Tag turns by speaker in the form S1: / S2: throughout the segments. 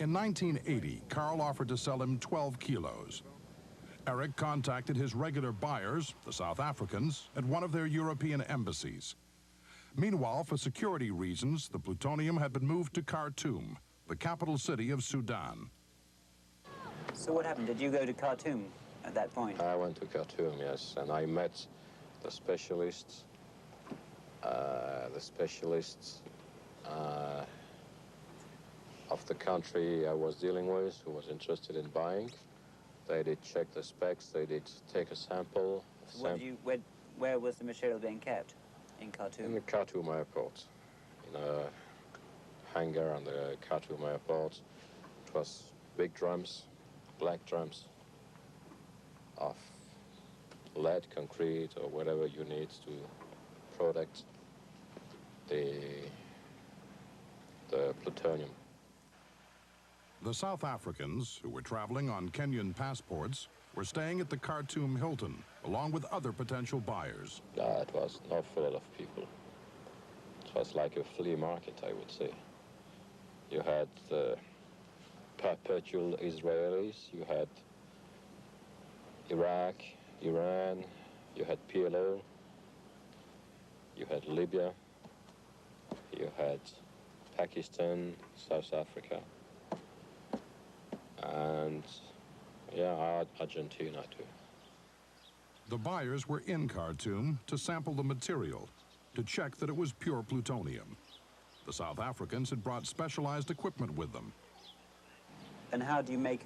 S1: In 1980, Carl offered to sell him 12 kilos. Eric contacted his regular buyers, the South Africans, at one of their European embassies. Meanwhile, for security reasons, the plutonium had been moved to Khartoum, the capital city of Sudan.
S2: So what happened? Did you go to Khartoum at that point?
S3: I went to Khartoum, yes, and I met the specialists of the country I was dealing with, who was interested in buying. They did check the specs, they did take a sample.
S2: Where was the material being kept in Khartoum?
S3: In the Khartoum airport, in a hangar on the Khartoum airport. It was big drums, black drums of lead, concrete, or whatever you need to protect the plutonium.
S1: The South Africans, who were traveling on Kenyan passports, were staying at the Khartoum Hilton, along with other potential buyers.
S3: It was not full of people. It was like a flea market, I would say. You had the perpetual Israelis, you had Iraq, Iran, you had PLO, you had Libya, you had Pakistan, South Africa, and Argentina too.
S1: The buyers were in Khartoum to sample the material, to check that it was pure plutonium. The South Africans had brought specialized equipment with them.
S2: And how do you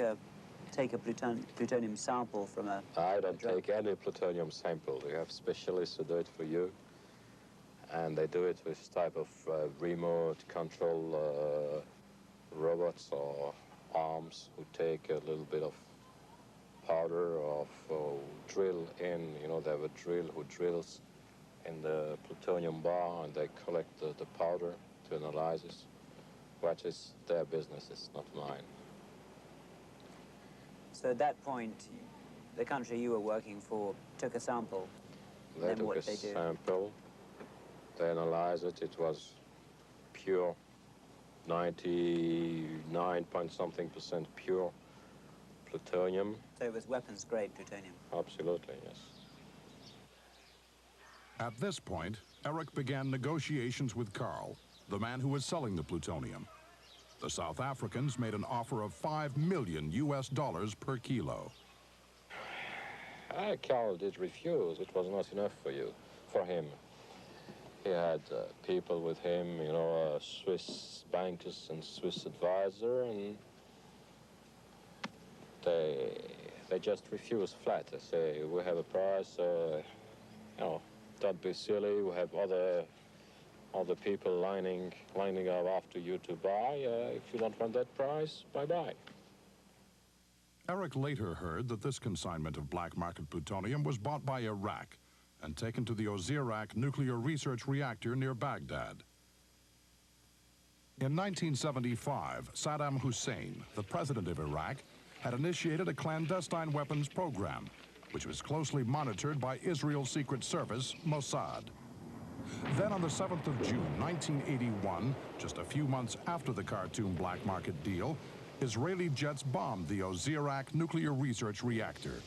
S2: take a plutonium sample from a...
S3: I don't take any plutonium sample. You have specialists who do it for you, and they do it with type of remote control robots or arms who take a little bit of powder or drill in. You know, they have a drill who drills in the plutonium bar, and they collect the powder to analyze it. What is their business, it's not mine.
S2: So at that point, the country you were working for took a sample.
S3: They took a sample, they analyzed it, it was pure, 99-point-something% pure plutonium.
S2: So it was weapons-grade plutonium?
S3: Absolutely, yes.
S1: At this point, Eric began negotiations with Carl, the man who was selling the plutonium. The South Africans made an offer of $5 million per kilo.
S3: Carl did refuse. It was not enough for him. He had people with him, you know, Swiss bankers and Swiss advisor, and they just refused flat. They say, we have a price, you know, don't be silly, we have other people lining up after you to buy. If you don't want that price, bye-bye.
S1: Eric later heard that this consignment of black market plutonium was bought by Iraq and taken to the Osirak nuclear research reactor near Baghdad. In 1975, Saddam Hussein, the president of Iraq, had initiated a clandestine weapons program, which was closely monitored by Israel's Secret Service, Mossad. Then on the 7th of June, 1981, just a few months after the Khartoum black market deal, Israeli jets bombed the Osirak nuclear research reactor.